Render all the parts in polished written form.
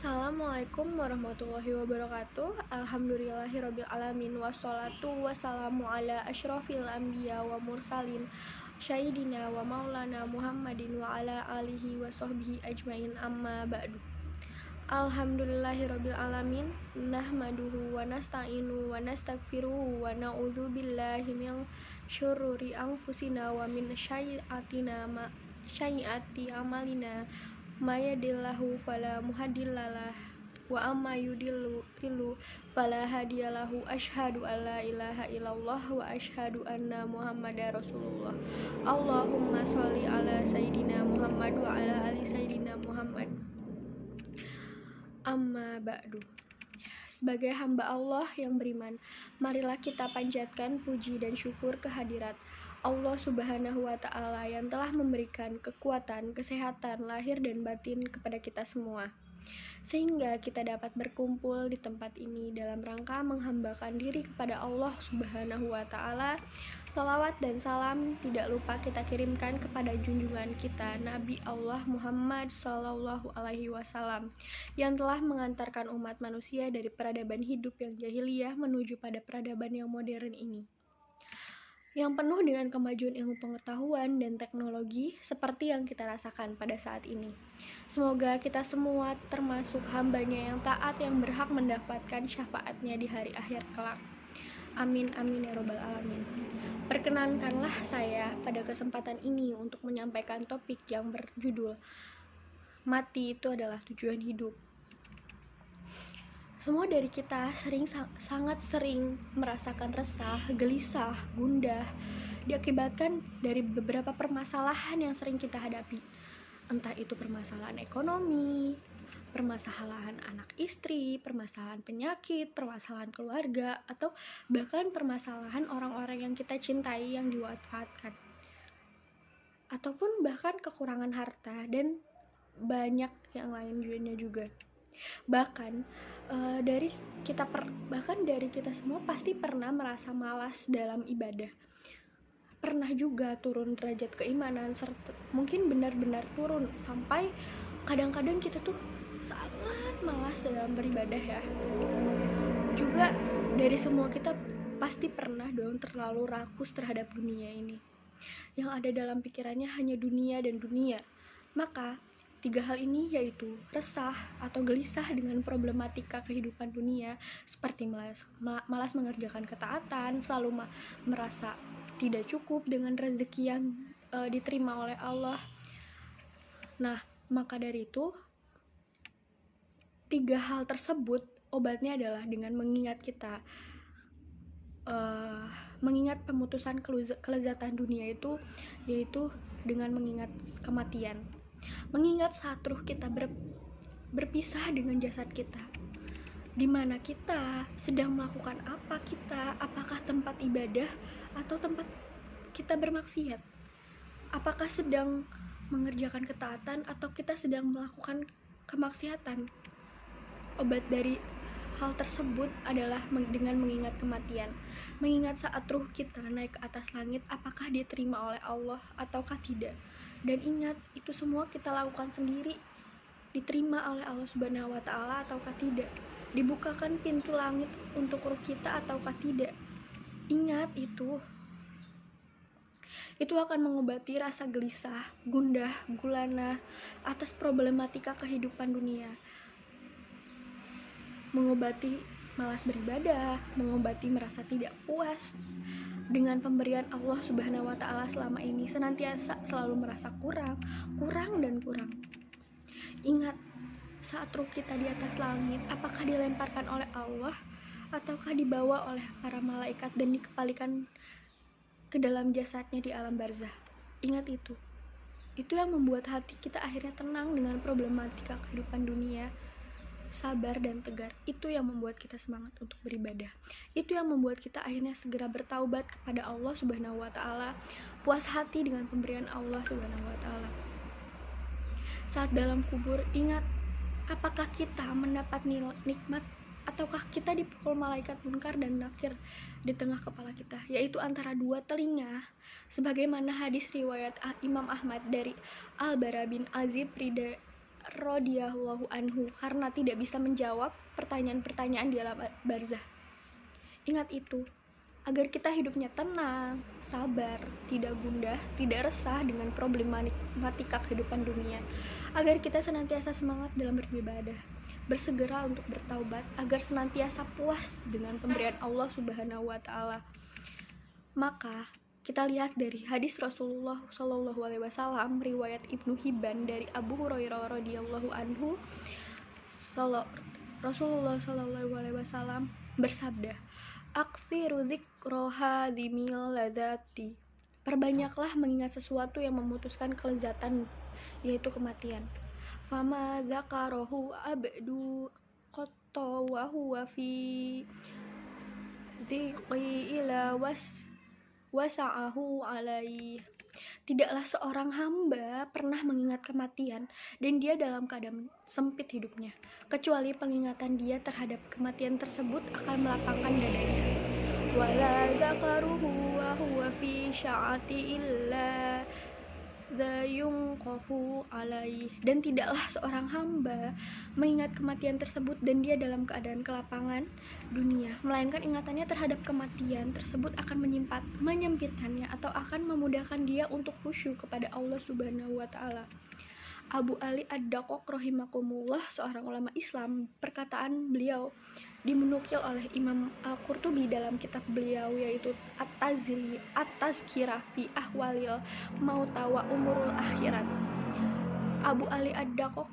Assalamualaikum warahmatullahi wabarakatuh. Alhamdulillahirabbil alamin wassalatu wassalamu ala asyrofil anbiya wa mursalin syahidina wa maulana Muhammadin wa ala alihi wa sahbihi ajmain amma ba'du. Alhamdulillahirabbil alamin nahmaduhu wa nasta'inu wa nastaghfiruhu wa na'udzu billahi min syururi anfusina wa min sayyiati amalina mayadillahu fala muhadillalah wa amma yudillu fala hadiyalahu asyhadu an la ilaha illallah wa asyhadu anna muhammadar rasulullah. Allahumma sholli ala sayyidina Muhammad wa ala ali sayyidina Muhammad. Amma ba'du. Sebagai hamba Allah yang beriman, marilah kita panjatkan puji dan syukur kehadirat Allah Subhanahu wa Ta'ala yang telah memberikan kekuatan, kesehatan, lahir dan batin kepada kita semua, sehingga kita dapat berkumpul di tempat ini dalam rangka menghambakan diri kepada Allah Subhanahu wa Ta'ala. Salawat dan salam tidak lupa kita kirimkan kepada junjungan kita Nabi Allah Muhammad Sallallahu Alaihi Wasallam yang telah mengantarkan umat manusia dari peradaban hidup yang jahiliyah menuju pada peradaban yang modern ini, yang penuh dengan kemajuan ilmu pengetahuan dan teknologi seperti yang kita rasakan pada saat ini. Semoga kita semua termasuk hambanya yang taat yang berhak mendapatkan syafaatnya di hari akhir kelak. Amin amin ya robbal alamin. Perkenankanlah saya pada kesempatan ini untuk menyampaikan topik yang berjudul Mati itu adalah tujuan hidup. Semua dari kita sangat sering merasakan resah, gelisah, gundah diakibatkan dari beberapa permasalahan yang sering kita hadapi. Entah itu permasalahan ekonomi, permasalahan anak istri, permasalahan penyakit, permasalahan keluarga, atau bahkan permasalahan orang-orang yang kita cintai yang diwafatkan, ataupun bahkan kekurangan harta dan banyak yang lainnya juga. Bahkan dari kita semua pasti pernah merasa malas dalam ibadah, pernah juga turun derajat keimanan, serta mungkin benar-benar turun sampai kadang-kadang kita tuh sangat malas dalam beribadah ya. Juga dari semua kita pasti pernah dong terlalu rakus terhadap dunia ini. Yang ada dalam pikirannya hanya dunia dan dunia. Maka 3 hal ini yaitu resah atau gelisah dengan problematika kehidupan dunia, seperti malas mengerjakan ketaatan, selalu merasa tidak cukup dengan rezeki yang diterima oleh Allah. Nah, maka dari itu 3 hal tersebut obatnya adalah dengan mengingat kita mengingat pemutusan kelezatan dunia itu, yaitu dengan mengingat kematian, mengingat saat ruh kita berpisah dengan jasad kita, di mana kita sedang melakukan apa, apakah tempat ibadah atau tempat kita bermaksiat, apakah sedang mengerjakan ketaatan atau kita sedang melakukan kemaksiatan. Obat dari hal tersebut adalah dengan mengingat kematian, mengingat saat ruh kita naik ke atas langit, apakah diterima oleh Allah ataukah tidak. Dan ingat, itu semua kita lakukan sendiri, diterima oleh Allah Subhanahu wa Ta'ala ataukah tidak, dibukakan pintu langit untuk ruh kita ataukah tidak. Ingat itu akan mengobati rasa gelisah, gundah, gulana atas problematika kehidupan dunia, mengobati malas beribadah, mengobati merasa tidak puas dengan pemberian Allah Subhanahu wa Ta'ala selama ini, senantiasa selalu merasa kurang. Ingat, saat ruh kita di atas langit, apakah dilemparkan oleh Allah ataukah dibawa oleh para malaikat dan dikembalikan ke dalam jasadnya di alam barzah. Ingat itu yang membuat hati kita akhirnya tenang dengan problematika kehidupan dunia, sabar dan tegar. Itu yang membuat kita semangat untuk beribadah. Itu yang membuat kita akhirnya segera bertaubat kepada Allah Subhanahu wa Ta'ala, puas hati dengan pemberian Allah Subhanahu wa Ta'ala. Saat dalam kubur, ingat, apakah kita mendapat nikmat ataukah kita dipukul malaikat munkar dan nakir di tengah kepala kita, yaitu antara 2 telinga, sebagaimana hadis riwayat Imam Ahmad dari Al-Bara bin Azib radhiyallahu anhu karena tidak bisa menjawab pertanyaan-pertanyaan di alam barzah. Ingat itu, agar kita hidupnya tenang, sabar, tidak gundah, tidak resah dengan problematika kehidupan dunia, agar kita senantiasa semangat dalam beribadah, bersegera untuk bertaubat, agar senantiasa puas dengan pemberian Allah Subhanahu wa Ta'ala. Maka kita lihat dari hadis Rasulullah SAW riwayat Ibnu Hibban dari Abu Hurairah radhiyallahu anhu, Rasulullah SAW bersabda, "Aktsiru dzikra hadhimil ladzati." Perbanyaklah mengingat sesuatu yang memutuskan kelezatan, yaitu kematian. Fama dzakarahu abdu qatta wa huwa fi dziqi ila wasa'ahu alaih. Tidaklah seorang hamba pernah mengingat kematian dan dia dalam keadaan sempit hidupnya, kecuali pengingatan dia terhadap kematian tersebut akan melapangkan dadanya. Wala zakaruhu wa huwa fi sya'ati illa zayunqahu alaih. Dan tidaklah seorang hamba mengingat kematian tersebut dan dia dalam keadaan kelapangan dunia, melainkan ingatannya terhadap kematian tersebut akan menyempitkannya atau akan memudahkan dia untuk khusyuk kepada Allah Subhanahu wa Ta'ala. Abu Ali Ad-Daqqaq rahimakumullah, seorang ulama Islam, perkataan beliau dimenukil oleh Imam Al-Qurtubi dalam kitab beliau yaitu At-Tazkirah fi Ahwalil Mauta wa Umurul Akhirat. Abu Ali Ad-Daqqaq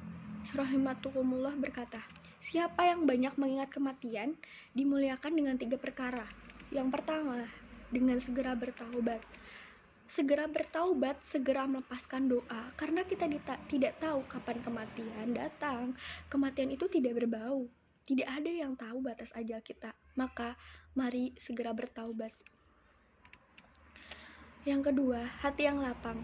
rahimakumullah berkata, siapa yang banyak mengingat kematian dimuliakan dengan 3 perkara. Yang pertama, dengan segera bertaubat. Segera bertaubat, segera melepaskan doa, karena kita tidak tahu kapan kematian datang. Kematian itu tidak berbau. Tidak ada yang tahu batas ajal kita, maka mari segera bertaubat. Yang kedua, hati yang lapang.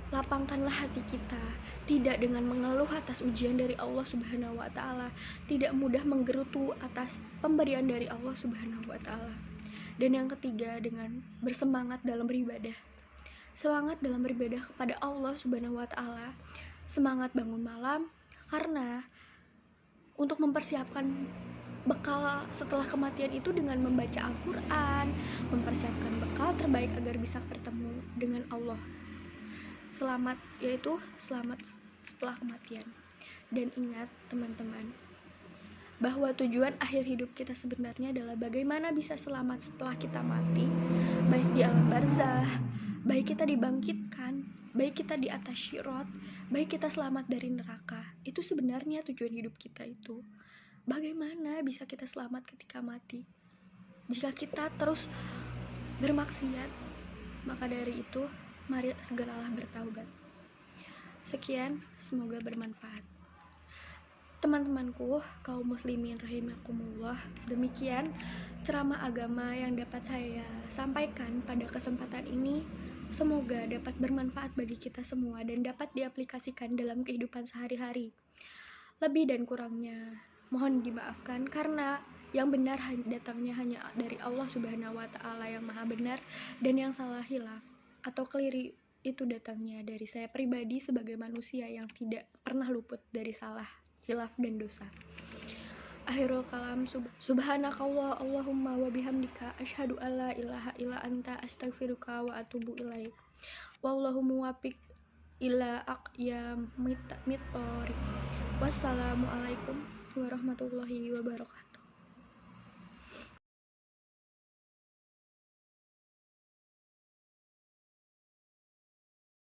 Lapangkanlah hati kita, tidak dengan mengeluh atas ujian dari Allah Subhanahu wa Ta'ala, tidak mudah menggerutu atas pemberian dari Allah Subhanahu wa Ta'ala. Dan yang ketiga, dengan bersemangat dalam beribadah. Semangat dalam beribadah kepada Allah Subhanahu wa Ta'ala, semangat bangun malam, karena untuk mempersiapkan bekal setelah kematian itu dengan membaca Al-Quran, mempersiapkan bekal terbaik agar bisa bertemu dengan Allah. Selamat, yaitu selamat setelah kematian. Dan ingat teman-teman, bahwa tujuan akhir hidup kita sebenarnya adalah bagaimana bisa selamat setelah kita mati, baik di alam barzah, baik kita dibangkitkan, baik kita di atas syirat, baik kita selamat dari neraka. Itu sebenarnya tujuan hidup kita itu. Bagaimana bisa kita selamat ketika mati? Jika kita terus bermaksiat, maka dari itu mari segeralah bertaubat. Sekian, semoga bermanfaat. Teman-temanku, kaum muslimin rahimakumullah, demikian ceramah agama yang dapat saya sampaikan pada kesempatan ini. Semoga dapat bermanfaat bagi kita semua dan dapat diaplikasikan dalam kehidupan sehari-hari. Lebih dan kurangnya mohon dimaafkan, karena yang benar datangnya hanya dari Allah Subhanahu wa Ta'ala yang maha benar, dan yang salah hilaf atau keliru itu datangnya dari saya pribadi sebagai manusia yang tidak pernah luput dari salah, hilaf, dan dosa. Akhirul kalam, subhanakallah Allahumma wa bihamdika asyhadu alla ilaha illa anta astaghfiruka wa atubu ilaik. Wallahu muwaffiq ila aqyamit thoriq. Wassalamualaikum warahmatullahi wabarakatuh.